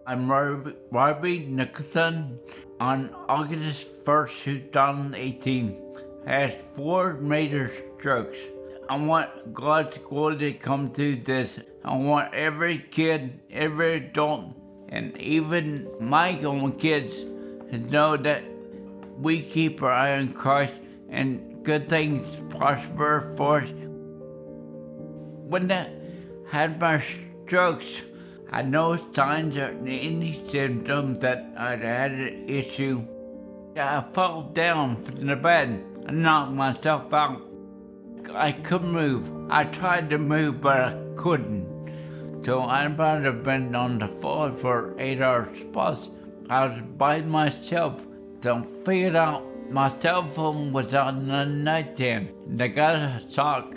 I'm Robbie Nicholson. On August 1st, 2018, I had 4 major strokes. I want God's glory to come through this. I want every kid, every adult, and even my own kids to know that we keep our eye on Christ and good things prosper for us. When I had my strokes, I had no signs or any symptoms that I had an issue. I fell down from the bed and knocked myself out. I couldn't move. I tried to move, but I couldn't. So I might have been on the floor for 8 hours plus. I was by myself. So I figured out my cell phone was on the nightstand. And I got a sock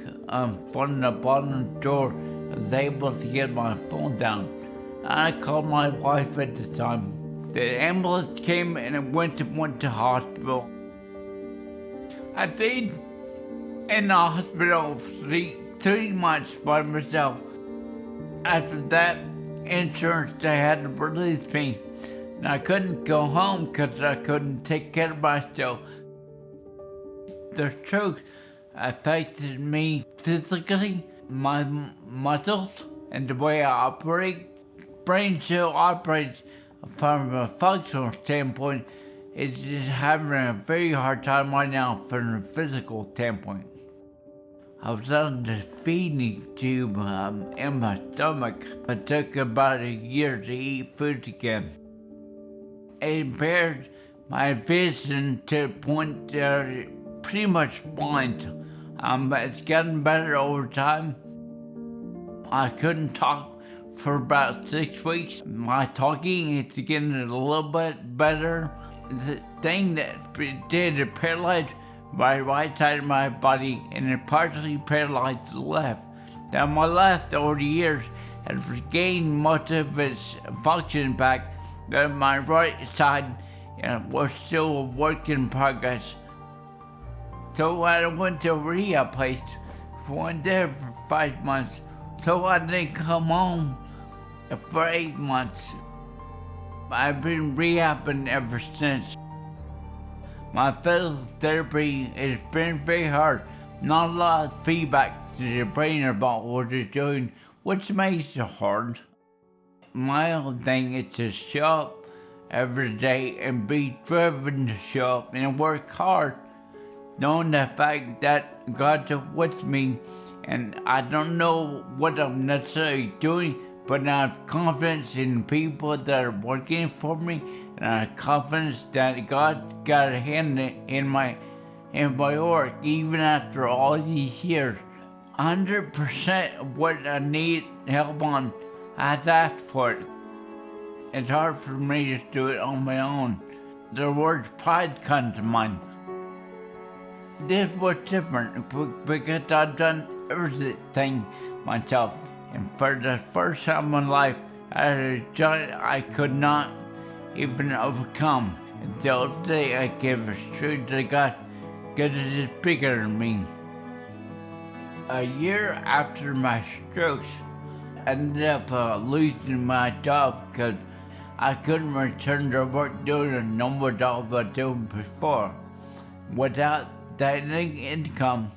from the bottom drawer. I was able to get my phone down. I called my wife at the time. The ambulance came and it went to hospital. I stayed in the hospital for 3 months by myself. After that, insurance, they had to release me. And I couldn't go home because I couldn't take care of myself. The stroke affected me physically, my muscles, and the way I operate. Brain still operates from a functional standpoint. It's just having a very hard time right now from a physical standpoint. I was on the feeding tube in my stomach. It took about a year to eat food again. It impaired my vision to the point that pretty much blind. It's gotten better over time. I couldn't talk for about 6 weeks. My talking is getting a little bit better. The thing that did, it paralyzed my right side of my body and it partially paralyzed the left. Now my left over the years has regained most of its function back, but my right side was still a work in progress. So I went to a rehab place, went there for 5 months. So I didn't come home for 8 months. I've been rehabbing ever since. My physical therapy has been very hard. Not a lot of feedback to the brain about what it's doing, which makes it hard. My own thing is to show up every day and be driven to show up and work hard, knowing the fact that God's with me and I don't know what I'm necessarily doing, but I have confidence in people that are working for me, and I have confidence that God got a hand in my work, even after all these years. 100% of what I need help on, I've asked for it. It's hard for me to do it on my own. The word pride comes to mind. This was different because I've done everything myself. And for the first time in my life, I had a giant I could not even overcome. Until today, I give a truth to God, because it is bigger than me. A year after my strokes, I ended up losing my job because I couldn't return to work doing a normal job I was doing before. Without that income,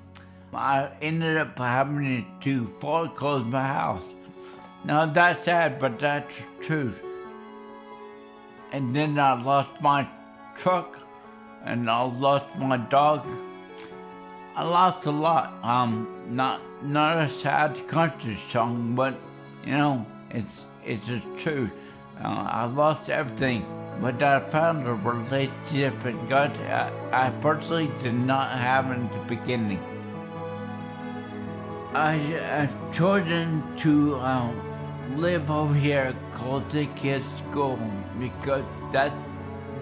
I ended up having to foreclose my house. Now that's sad, but that's the truth. And then I lost my truck, and I lost my dog. I lost a lot. Not a sad country song, but it's the truth. I lost everything, but I found a relationship with God I personally did not have in the beginning. I've chosen to live over here called the kids' school because that's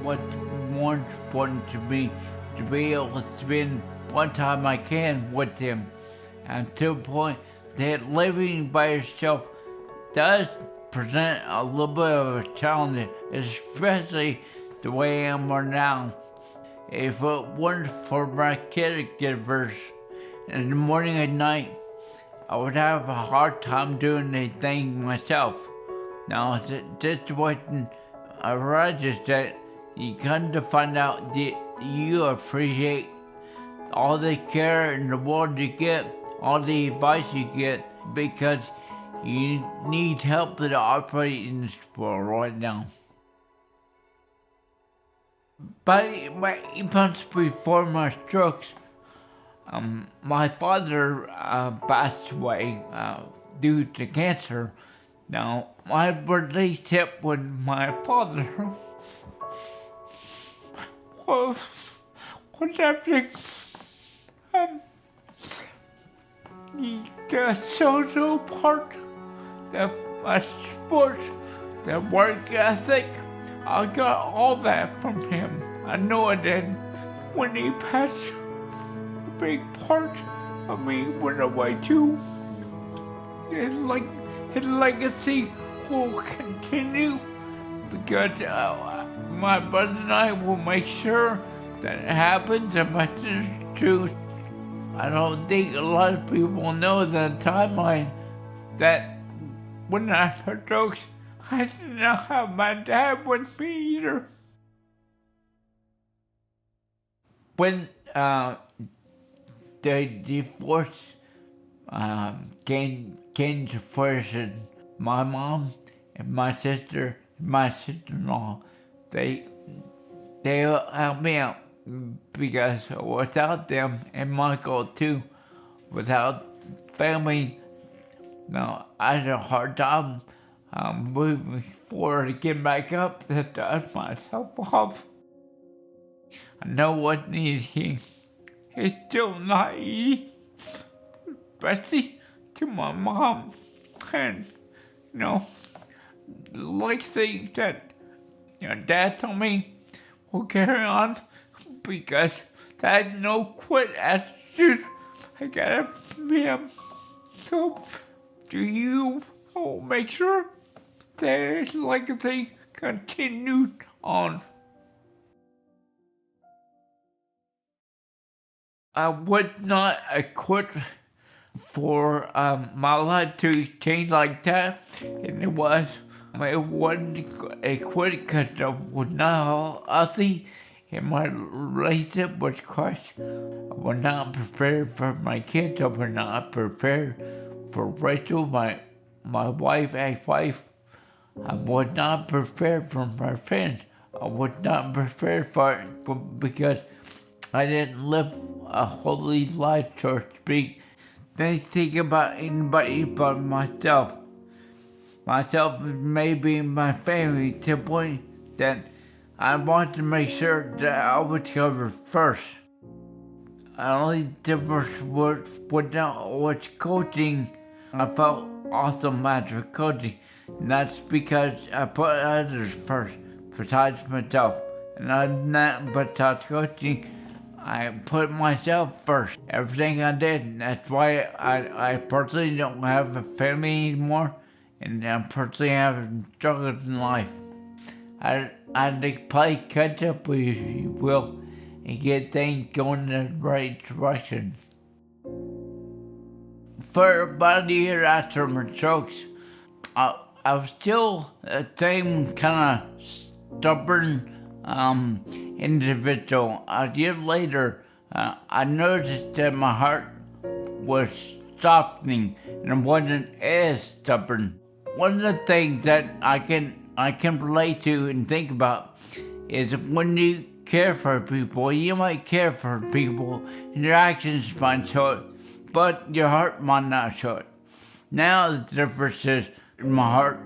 what's more important to me, to be able to spend one time I can with them. And to the point that living by yourself does present a little bit of a challenge, especially the way I am right now. If it weren't for my caregivers in the morning and night, I would have a hard time doing anything myself. Now, it's a situation arises that you come to find out that you appreciate all the care in the world you get, all the advice you get, because you need help to operate in this world right now. But 8 months before my strokes, my father passed away due to cancer. Now, my relationship with my father was everything. The social part, the sports, the work ethic, I got all that from him. I know I did. When he passed, a big part of me went away too. His legacy will continue because my brother and I will make sure that it happens and my sister's too. I don't think a lot of people know the timeline that when I had strokes, I did not have my dad with me either. When the divorce came to fruition, my mom and my sister and my sister-in-law, they helped me out because without them, and Michael too, without family, no, I had a hard time moving forward, getting back up to dust myself off. I know what's easy. It's still not easy, especially to my mom. And, like they said, Dad told me we'll carry on because Dad no quit attitude. I gotta be him. So, do you make sure that his legacy continued on? I was not equipped for my life to change like that, and it wasn't equipped because I was not healthy, and my relationship was crushed. I was not prepared for my kids. I was not prepared for Rachel, my wife, ex-wife. I was not prepared for my friends. I was not prepared for it because I didn't live a holy life, so to speak. Then think about anybody but myself. Myself and maybe my family, to the point that I want to make sure that I was covered first. The only difference was coaching. I felt awesome after coaching. And that's because I put others first, besides myself. And other than that, besides coaching, I put myself first. Everything I did. That's why I personally don't have a family anymore. And I personally have struggles in life. I had to play catch up with you, if you will, and get things going in the right direction. For about a year after my strokes, I was still the same kind of stubborn individual. A year later, I noticed that my heart was softening and I wasn't as stubborn. One of the things that I can relate to and think about is when you care for people, you might care for people, and your actions might show it, but your heart might not show it. Now the difference is my heart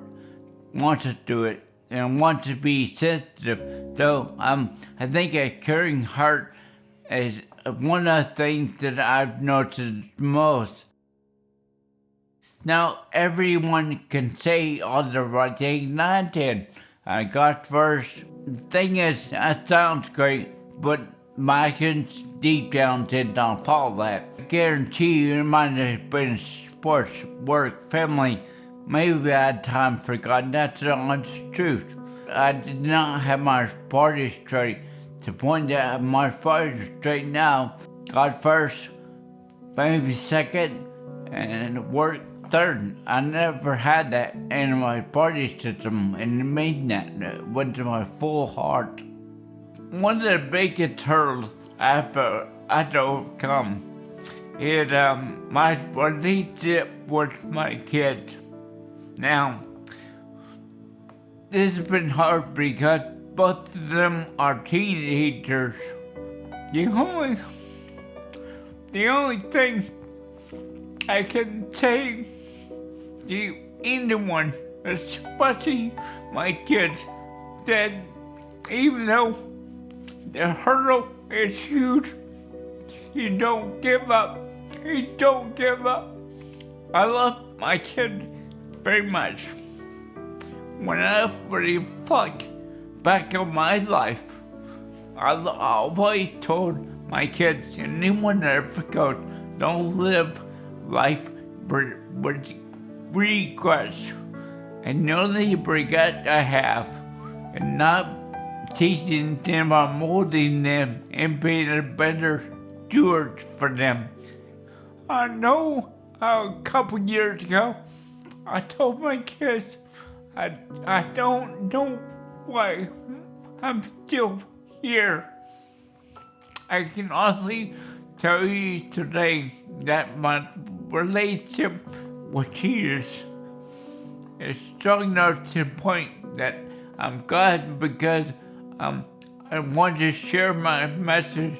wants to do it and wants to be sensitive. So I think a caring heart is one of the things that I've noticed most. Now everyone can say all the right things, and I did. God first. The thing is, that sounds great, but my actions deep down did not follow that. I guarantee you it might have been sports, work, family. Maybe I had time for God. That's the honest truth. I did not have my priorities straight. To the point that my priorities straight now, God first, maybe second, and work unfiltered. I never had that in my party system, and it made that went to my full heart. One of the biggest hurdles I've had to overcome is my relationship with my kids. Now, this has been hard because both of them are teenagers. The only thing I can say to anyone, especially my kids, that even though the hurdle is huge, you don't give up. You don't give up. I love my kids very much. When I reflect back on my life, I've always told my kids, and anyone that ever goes, don't live life with regrets. And the only regret I have is not teaching them or molding them and being a better steward for them. I know a couple years ago, I told my kids, I don't know why I'm still here. I can honestly tell you today that my relationship with Jesus is strong enough to the point that I'm glad because I want to share my message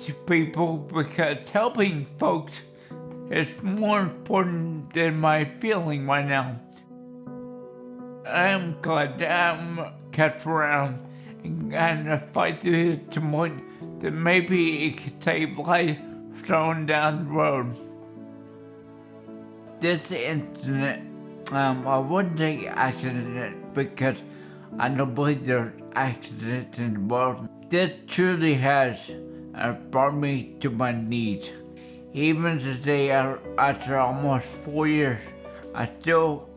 to people, because helping folks is more important than my feeling right now. I am glad that I'm kept around and fight through to the point that maybe it could save life thrown down the road. This incident, I wouldn't say accident because I don't believe there's accidents in the world. This truly has brought me to my knees. Even today, after almost 4 years, I still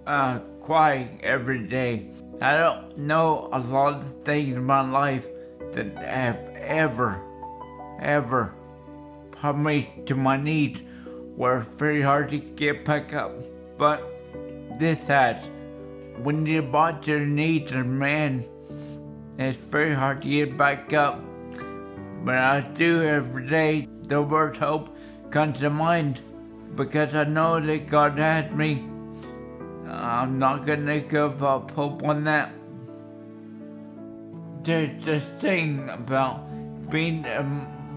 cry every day. I don't know a lot of things in my life that have ever brought me to my knees were very hard to get back up. But this has. When you're brought to your knees as a man, it's very hard to get back up. But I do every day. The word hope comes to mind because I know that God has me. I'm not gonna give up hope on that. There's this thing about being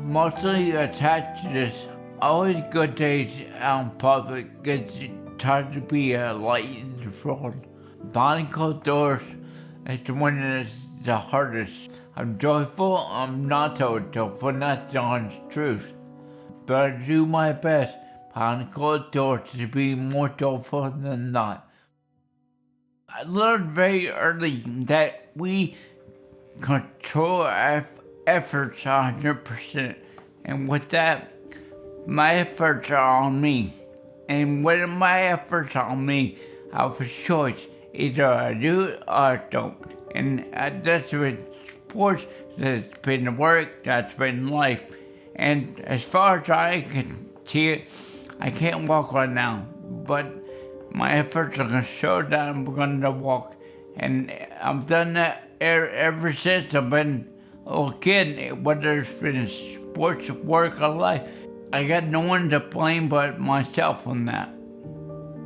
mostly attached to this. Always good days out in public, it's hard to be a light in the world. Behind closed doors is the one that's the hardest. I'm joyful, I'm not so joyful, that's the honest truth. But I do my best behind closed doors to be more joyful than not. I learned very early that we control our efforts 100%. And with that, my efforts are on me. And when my efforts are on me, I have a choice. Either I do it or I don't. And that's been sports, that's been work, that's been life. And as far as I can see it, I can't walk right now. But my efforts are going to show that I'm going to walk. And I've done that ever since I've been a little kid, whether it's been sports, work, or life. I got no one to blame but myself on that.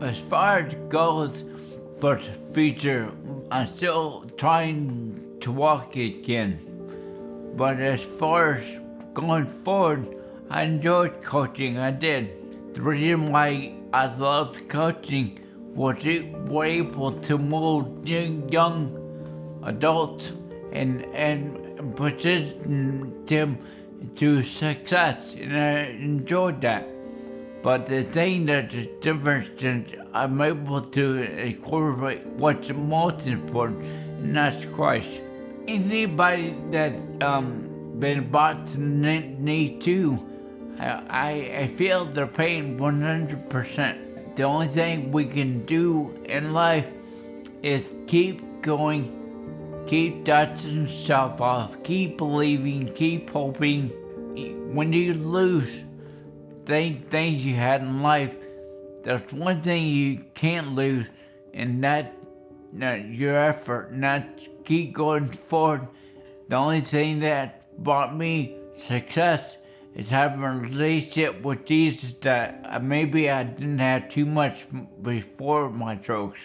As far as goals for the future, I'm still trying to walk again. But as far as going forward, I enjoyed coaching, I did. The reason why I loved coaching was we're able to mold young adults and position them to success, and I enjoyed that. But the thing that's the difference is I'm able to incorporate what's most important, and that's Christ. Anybody that's been brought to the knee too, I feel their pain 100%. The only thing we can do in life is keep going, keep dusting yourself off, keep believing, keep hoping. When you lose things you had in life, there's one thing you can't lose, and that your effort, and that keep going forward. The only thing that brought me success is having a relationship with Jesus that maybe I didn't have too much before my strokes.